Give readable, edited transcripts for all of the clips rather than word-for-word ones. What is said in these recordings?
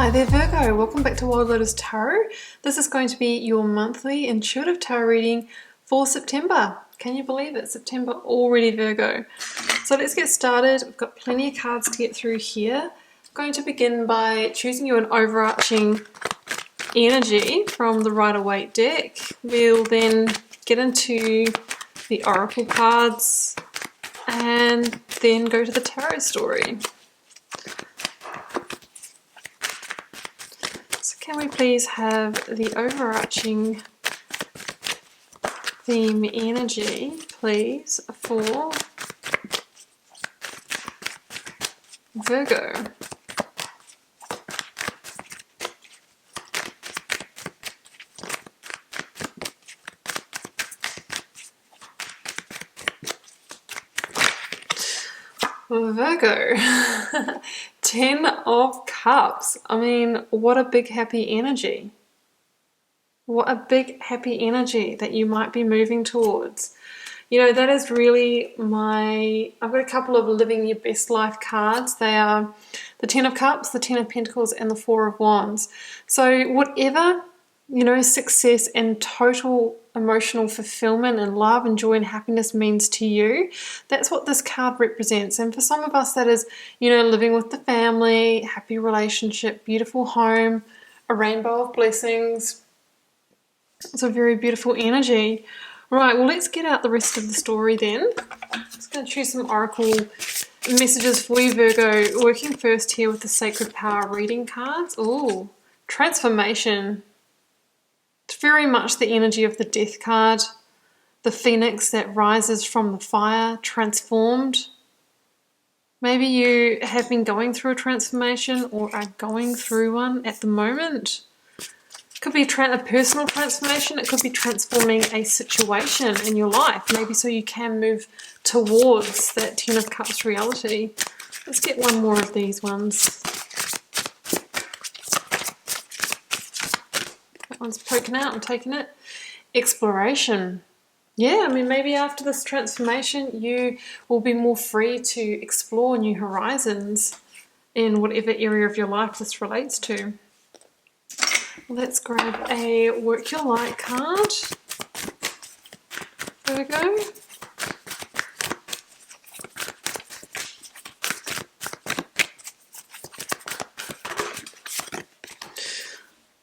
Hi there Virgo, welcome back to Wild Lotus Tarot. This is going to be your monthly intuitive tarot reading for September. Can you believe it? September already, Virgo. So let's get started. We've got plenty of cards to get through here. I'm going to begin by choosing you an overarching energy from the Rider-Waite deck. We'll then get into the oracle cards and then go to the tarot story. Can we please have the overarching theme energy, please, for Virgo? Virgo, 10 of Cups. I mean, what a big happy energy. What a big happy energy that you might be moving towards. You know, that is really I've got a couple of living your best life cards. They are the 10 of Cups, the 10 of Pentacles, and the 4 of Wands. So whatever, you know, success and total emotional fulfillment and love and joy and happiness means to you, that's what this card represents. And for some of us, that is, you know, living with the family, happy relationship, beautiful home, a rainbow of blessings. It's a very beautiful energy. Right, well, let's get out the rest of the story then. I'm just going to choose some oracle messages for you, Virgo. Working first here with the Sacred Power reading cards. Ooh, transformation. It's very much the energy of the Death card, the phoenix that rises from the fire, transformed. Maybe you have been going through a transformation or are going through one at the moment. It could be a personal transformation. It could be transforming a situation in your life, maybe so you can move towards that 10 of Cups reality. Let's get one more of these ones. That one's poking out, I'm taking it. Exploration. Yeah, I mean, maybe after this transformation, you will be more free to explore new horizons in whatever area of your life this relates to. Let's grab a Work Your Light card. There we go.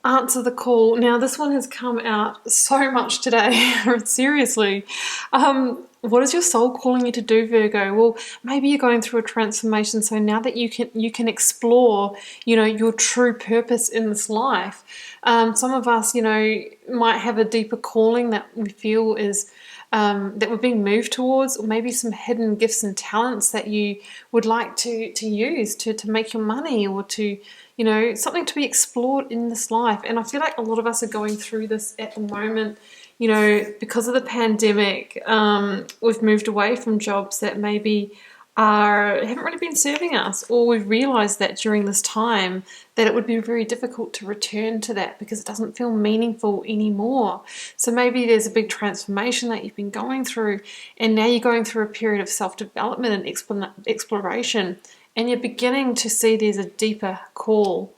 Answer the call. Now, this one has come out so much today. Seriously. What is your soul calling you to do, Virgo? Well, maybe you're going through a transformation, so now that you can explore, you know, your true purpose in this life. Some of us, you know, might have a deeper calling that we feel is that we're being moved towards, or maybe some hidden gifts and talents that you would like to use to make your money, or to, you know, something to be explored in this life. And I feel like a lot of us are going through this at the moment, you know, because of the pandemic. We've moved away from jobs that maybe haven't really been serving us, or we've realized that during this time that it would be very difficult to return to that because it doesn't feel meaningful anymore. So maybe there's a big transformation that you've been going through, and now you're going through a period of self-development and exploration, and you're beginning to see there's a deeper call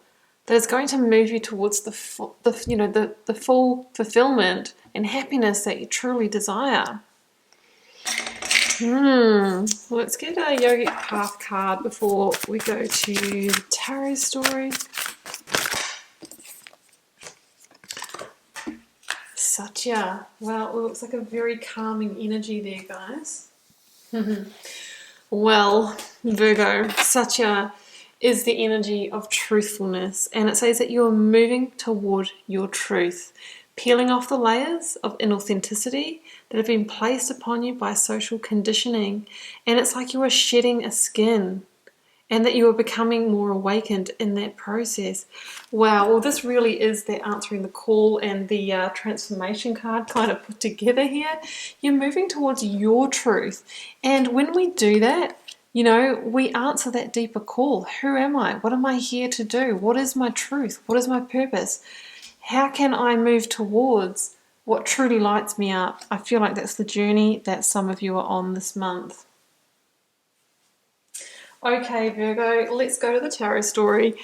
that is going to move you towards the full fulfillment and happiness that you truly desire. Let's get a Yogic Path card before we go to the tarot story. Satya. Wow, it looks like a very calming energy there, guys. Well, Virgo, Satya is the energy of truthfulness, and it says that you are moving toward your truth, peeling off the layers of inauthenticity that have been placed upon you by social conditioning. And it's like you are shedding a skin, and that you are becoming more awakened in that process. Wow, well, this really is the answering the call and the transformation card kind of put together here. You're moving towards your truth, and when we do that, you know, we answer that deeper call. Who am I? What am I here to do? What is my truth? What is my purpose? How can I move towards what truly lights me up? I feel like that's the journey that some of you are on this month. Okay, Virgo, let's go to the tarot story.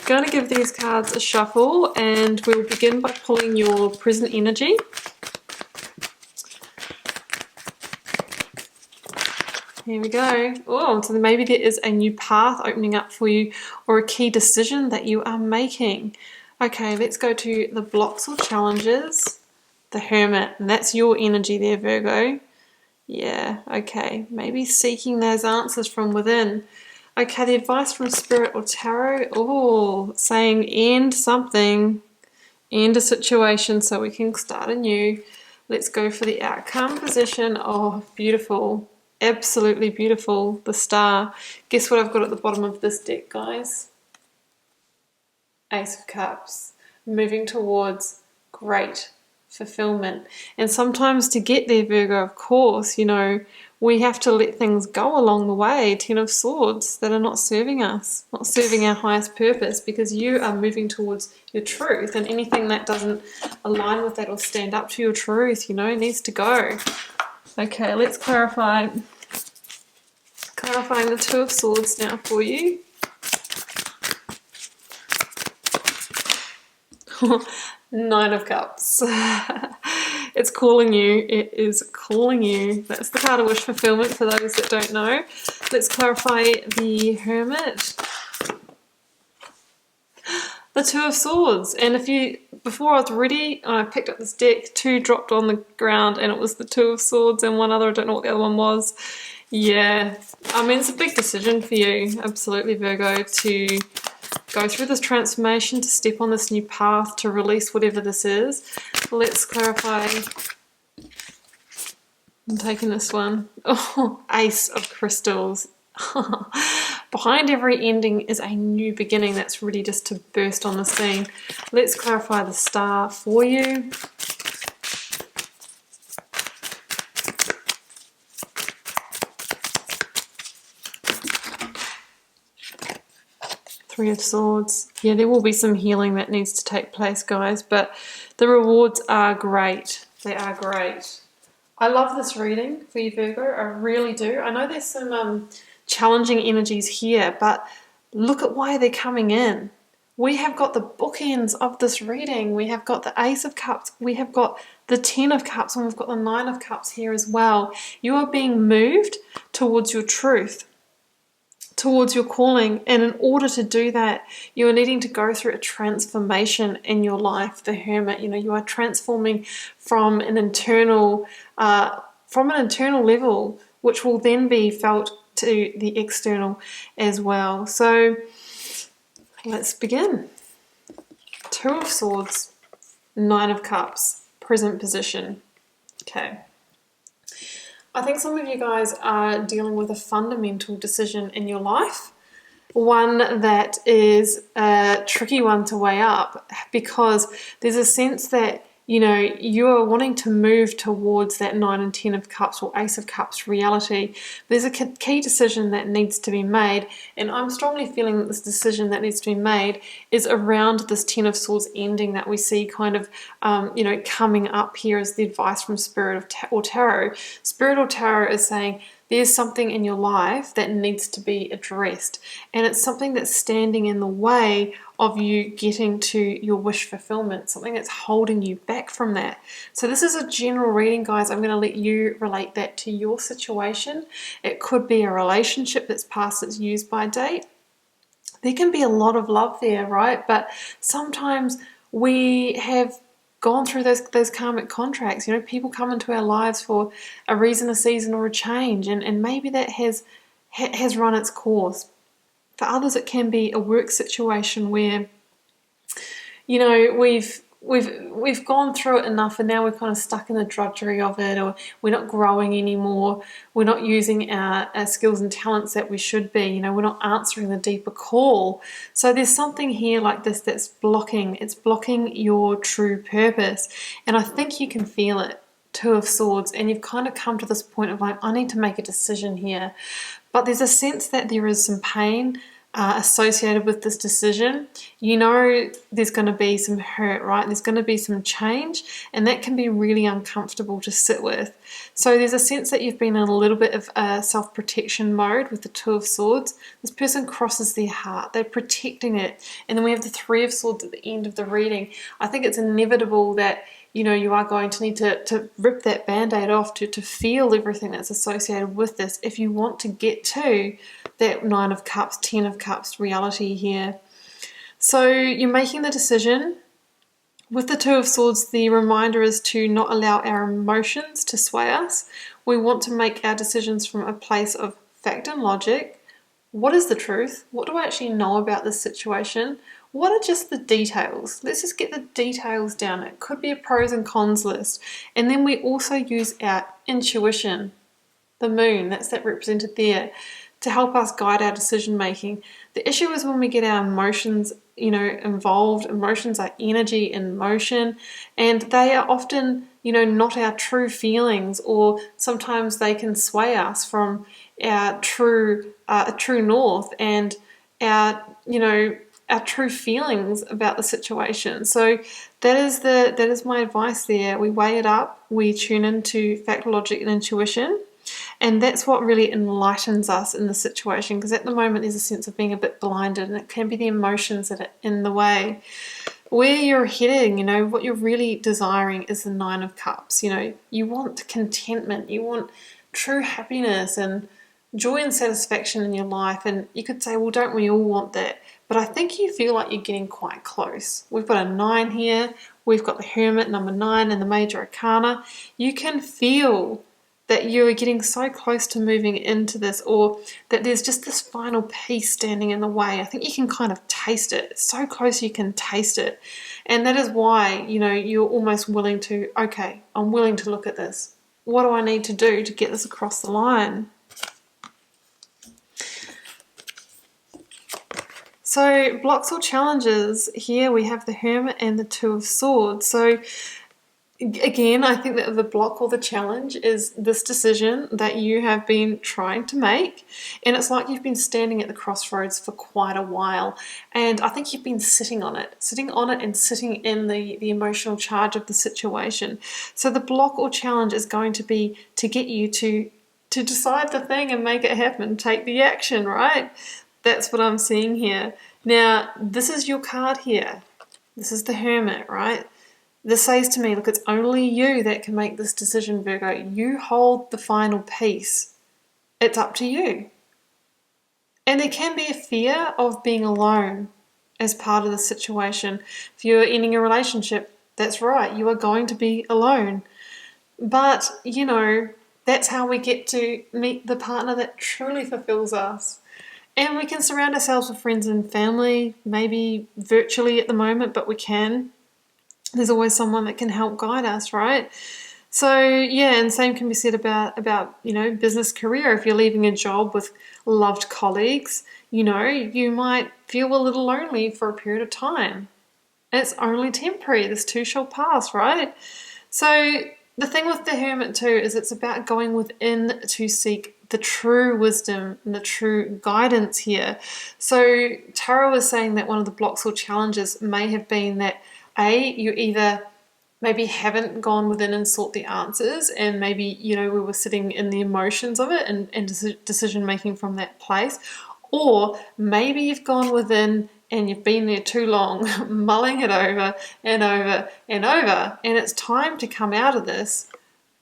Going to give these cards a shuffle, and we'll begin by pulling your present energy. Here we go. Oh, so maybe there is a new path opening up for you, or a key decision that you are making. Okay, let's go to the blocks or challenges. The Hermit, and that's your energy there, Virgo. Yeah, okay. Maybe seeking those answers from within. Okay, the advice from Spirit or Tarot. Oh, saying end something, end a situation so we can start anew. Let's go for the outcome position. Oh, beautiful. Absolutely beautiful. The Star. Guess what I've got at the bottom of this deck, guys? Ace of Cups. Moving towards great fulfillment. And sometimes to get there, Virgo, of course, you know, we have to let things go along the way. Ten of Swords that are not serving us, not serving our highest purpose, because you are moving towards your truth, and anything that doesn't align with that or stand up to your truth, you know, needs to go. Okay, let's clarifying the Two of Swords now for you. Nine of Cups. It's calling you. It is calling you. That's the card of wish fulfillment for those that don't know. Let's clarify the Hermit. The Two of Swords. And if you, before I was ready, I picked up this deck, two dropped on the ground, and it was the Two of Swords and one other. I don't know what the other one was. Yeah, I mean, it's a big decision for you, absolutely, Virgo, to go through this transformation, to step on this new path, to release whatever this is. Let's clarify. I'm taking this one. Oh, Ace of Crystals. Behind every ending is a new beginning that's ready just to burst on the scene. Let's clarify the Star for you. Three of Swords. Yeah, there will be some healing that needs to take place, guys, but the rewards are great. They are great. I love this reading for you, Virgo. I really do. I know there's some challenging energies here, but look at why they're coming in. We have got the bookends of this reading. We have got the Ace of Cups. We have got the Ten of Cups, and we've got the Nine of Cups here as well. You are being moved towards your truth, towards your calling, and in order to do that, you are needing to go through a transformation in your life. The Hermit, you know, you are transforming from an internal level, which will then be felt to the external as well. So let's begin. Two of Swords, Nine of Cups, present position. Okay. I think some of you guys are dealing with a fundamental decision in your life, one that is a tricky one to weigh up, because there's a sense that, you know, you are wanting to move towards that Nine and Ten of Cups or Ace of Cups reality. There's a key decision that needs to be made, and I'm strongly feeling that this decision that needs to be made is around this Ten of Swords ending that we see kind of, you know, coming up here as the advice from Spirit or Tarot. Spirit or Tarot is saying there's something in your life that needs to be addressed, and it's something that's standing in the way of you getting to your wish fulfillment, something that's holding you back from that. So this is a general reading, guys. I'm going to let you relate that to your situation. It could be a relationship that's past its use-by date. There can be a lot of love there, right? But sometimes we have gone through those karmic contracts. You know, people come into our lives for a reason, a season, or a change, and maybe that has run its course. For others, it can be a work situation where, you know, we've gone through it enough, and now we're kind of stuck in the drudgery of it, or we're not growing anymore. We're not using our skills and talents that we should be. You know, we're not answering the deeper call. So there's something here like this that's blocking. It's blocking your true purpose, and I think you can feel it. Two of Swords, and you've kind of come to this point of like, I need to make a decision here. But there's a sense that there is some pain, associated with this decision, you know there's going to be some hurt, right? There's going to be some change, and that can be really uncomfortable to sit with. So there's a sense that you've been in a little bit of a self-protection mode with the Two of Swords. This person crosses their heart. They're protecting it. And then we have the Three of Swords at the end of the reading. I think it's inevitable that you are going to need to rip that band-aid off to feel everything that's associated with this if you want to get to that Nine of Cups, Ten of Cups reality here. So you're making the decision. With the Two of Swords, the reminder is to not allow our emotions to sway us. We want to make our decisions from a place of fact and logic. What is the truth? What do I actually know about this situation? What are just the details? Let's just get the details down. It could be a pros and cons list. And then we also use our intuition, the moon, that's that represented there, to help us guide our decision making. The issue is when we get our emotions, involved. Emotions are energy in motion, and they are often, not our true feelings, or sometimes they can sway us from our true north and our true feelings about the situation. So that is my advice there. We weigh it up, we tune into fact, logic, and intuition. And that's what really enlightens us in the situation, because at the moment there's a sense of being a bit blinded, and it can be the emotions that are in the way. Where you're heading, what you're really desiring is the Nine of Cups. You want contentment, you want true happiness and joy and satisfaction in your life. And you could say, well, don't we all want that? But I think you feel like you're getting quite close. We've got a 9 here, we've got the Hermit, number 9, and the Major Arcana. You can feel that you're getting so close to moving into this, or that there's just this final piece standing in the way. I think you can kind of taste it. It's so close you can taste it. And that is why, you're almost willing to, okay, I'm willing to look at this. What do I need to do to get this across the line? So blocks or challenges, here we have the Hermit and the Two of Swords. So again, I think that the block or the challenge is this decision that you have been trying to make, and it's like you've been standing at the crossroads for quite a while, and I think you've been sitting on it and sitting in the emotional charge of the situation. So the block or challenge is going to be to get you to decide the thing and make it happen, take the action, right? That's what I'm seeing here. Now, this is your card here. This is the Hermit, right? This says to me, look, it's only you that can make this decision, Virgo. You hold the final piece. It's up to you. And there can be a fear of being alone as part of the situation. If you're ending a relationship, that's right, you are going to be alone. But, that's how we get to meet the partner that truly fulfills us. And we can surround ourselves with friends and family, maybe virtually at the moment, but we can. There's always someone that can help guide us, right? So yeah, and same can be said about business career. If you're leaving a job with loved colleagues, you might feel a little lonely for a period of time. It's only temporary. This too shall pass, right? So the thing with the Hermit too is it's about going within to seek the true wisdom and the true guidance here. So Tarot is saying that one of the blocks or challenges may have been that you either maybe haven't gone within and sought the answers, and maybe, we were sitting in the emotions of it and decision making from that place, or maybe you've gone within and you've been there too long, mulling it over and over and over, and it's time to come out of this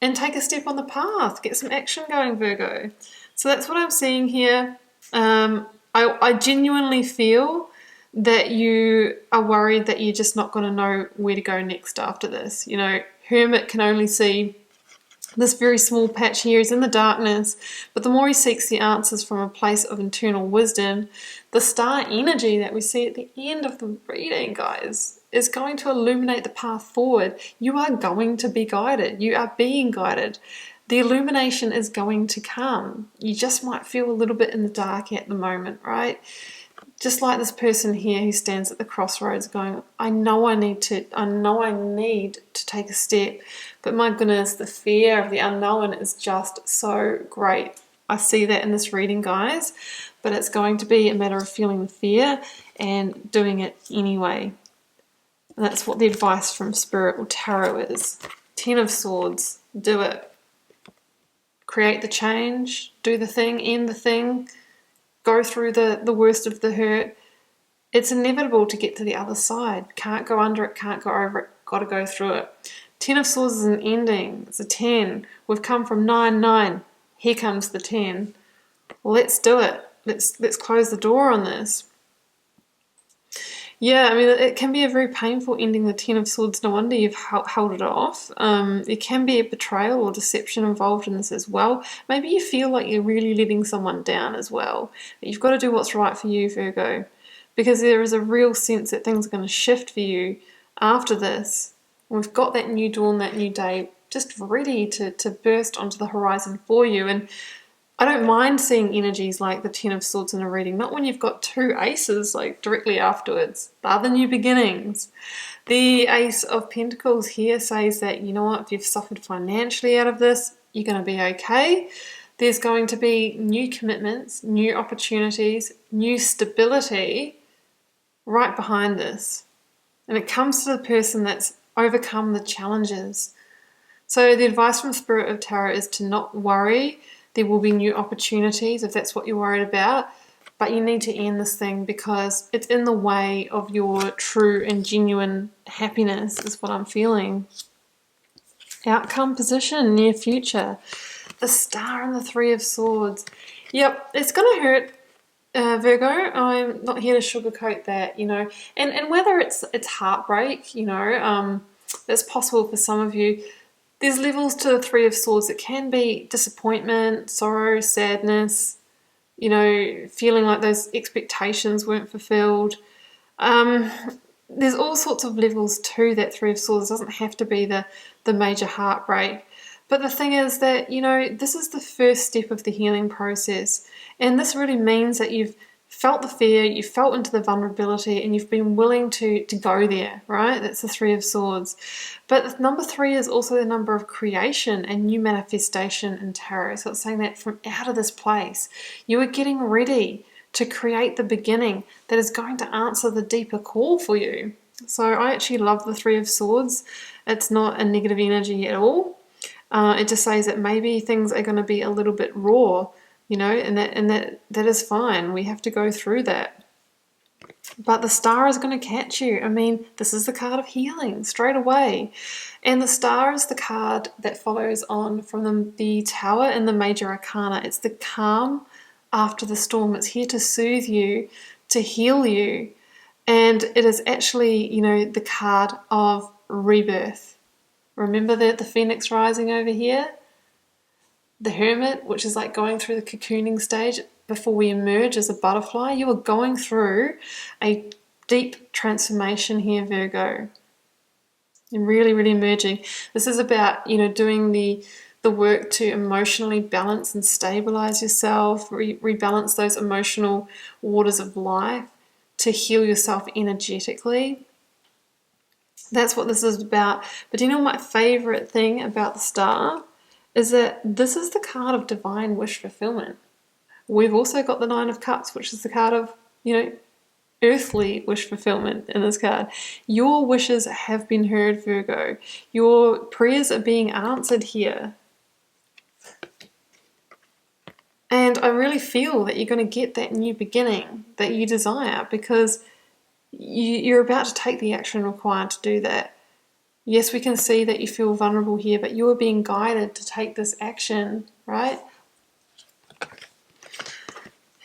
and take a step on the path, get some action going, Virgo. So that's what I'm seeing here. I genuinely feel that you are worried that you're just not going to know where to go next after this. Hermit can only see this very small patch here. He's in the darkness, but the more he seeks the answers from a place of internal wisdom, the star energy that we see at the end of the reading, guys, is going to illuminate the path forward. You are going to be guided. You are being guided. The illumination is going to come. You just might feel a little bit in the dark at the moment, right? Just like this person here who stands at the crossroads going, I know I need to take a step, but my goodness, the fear of the unknown is just so great. I see that in this reading, guys, but it's going to be a matter of feeling the fear and doing it anyway. And that's what the advice from Spirit or Tarot is. 10 of Swords, do it. Create the change, do the thing, end the thing, go through the worst of the hurt. It's inevitable to get to the other side. Can't go under it, can't go over it, got to go through it. 10 of Swords is an ending. It's a 10. We've come from 9, 9. Here comes the 10. Let's do it. Let's close the door on this. Yeah, I mean, it can be a very painful ending, the 10 of Swords. No wonder you've held it off. There can be a betrayal or deception involved in this as well. Maybe you feel like you're really letting someone down as well. But you've got to do what's right for you, Virgo, because there is a real sense that things are going to shift for you after this. We've got that new dawn, that new day, just ready to burst onto the horizon for you. And I don't mind seeing energies like the 10 of Swords in a reading, not when you've got 2 aces like directly afterwards. They are the new beginnings. The Ace of Pentacles here says that, you know what, if you've suffered financially out of this, you're going to be okay. There's going to be new commitments, new opportunities, new stability right behind this. And it comes to the person that's overcome the challenges. So the advice from Spirit of Tarot is to not worry. There will be new opportunities if that's what you're worried about, but you need to end this thing because it's in the way of your true and genuine happiness is what I'm feeling. Outcome position, near future. The Star and the 3 of Swords. Yep, it's going to hurt, Virgo. I'm not here to sugarcoat that, you know. And whether it's heartbreak, you know, that's possible for some of you. There's levels to the 3 of Swords. It can be disappointment, sorrow, sadness, you know, feeling like those expectations weren't fulfilled. There's all sorts of levels to that 3 of Swords. It doesn't have to be the major heartbreak. But the thing is that, you know, this is the first step of the healing process. And this really means that you've felt the fear, you felt into the vulnerability, and you've been willing to go there, right? That's the 3 of Swords. But number 3 is also the number of creation and new manifestation in tarot. So it's saying that from out of this place, you are getting ready to create the beginning that is going to answer the deeper call for you. So I actually love the 3 of Swords. It's not a negative energy at all. It just says that maybe things are going to be a little bit raw, you know, and that is fine. We have to go through that. But the Star is going to catch you. I mean, this is the card of healing straight away. And the Star is the card that follows on from the Tower and the Major Arcana. It's the calm after the storm. It's here to soothe you, to heal you. And it is actually, you know, the card of rebirth. Remember the Phoenix rising over here? The Hermit, which is like going through the cocooning stage before we emerge as a butterfly. You are going through a deep transformation here, Virgo. You're really, really emerging. This is about, you know, doing the work to emotionally balance and stabilize yourself, rebalance those emotional waters of life, to heal yourself energetically. That's what this is about. But do you know my favorite thing about the Star? Is that this is the card of divine wish fulfillment. We've also got the 9 of Cups, which is the card of, you know, earthly wish fulfillment in this card. Your wishes have been heard, Virgo. Your prayers are being answered here. And I really feel that you're going to get that new beginning that you desire because you're about to take the action required to do that. Yes, we can see that you feel vulnerable here, but you are being guided to take this action, right?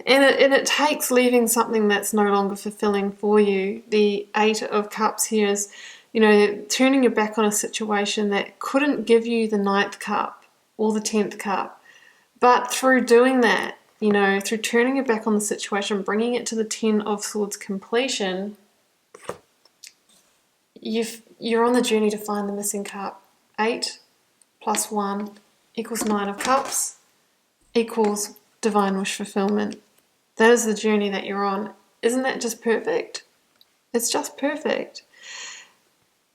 And it takes leaving something that's no longer fulfilling for you. The 8 of Cups here is, you know, turning your back on a situation that couldn't give you the 9th cup or the 10th cup. But through doing that, you know, through turning your back on the situation, bringing it to the 10 of Swords completion, you're on the journey to find the missing cup. 8 plus 1 equals 9 of Cups equals divine wish fulfillment. That is the journey that you're on. Isn't that just perfect? It's just perfect.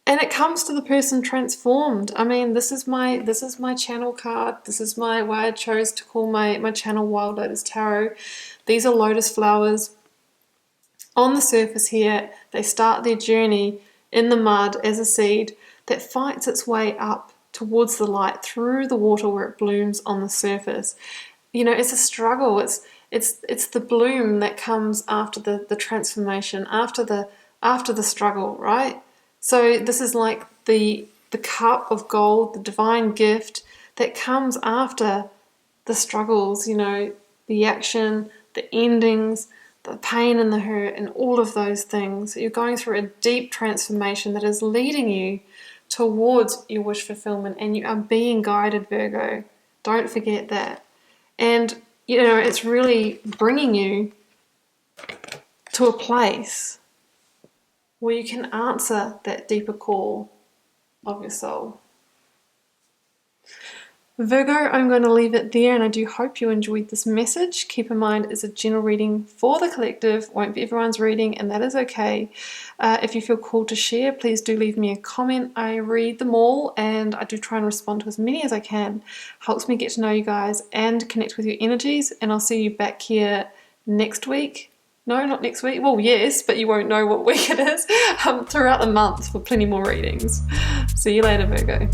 And it comes to the person transformed. I mean, this is my channel card. This is why I chose to call my channel Wild Lotus Tarot. These are lotus flowers. On the surface here, they start their journey in the mud as a seed that fights its way up towards the light through the water where it blooms on the surface. You know, it's a struggle. It's the bloom that comes after the transformation, after the struggle, right? So this is like the cup of gold, the divine gift that comes after the struggles, you know, the action, the endings, the pain and the hurt and all of those things. You're going through a deep transformation that is leading you towards your wish fulfillment, and you are being guided, Virgo. Don't forget that. And, you know, it's really bringing you to a place where you can answer that deeper call of your soul. Virgo, I'm going to leave it there, and I do hope you enjoyed this message. Keep in mind, it's a general reading for the collective, won't be everyone's reading, and that is okay. If you feel called to share, please do leave me a comment. I read them all, and I do try and respond to as many as I can. Helps me get to know you guys and connect with your energies, and I'll see you back here next week. No, not next week. Well, yes, but you won't know what week it is. Throughout the month for plenty more readings. See you later, Virgo.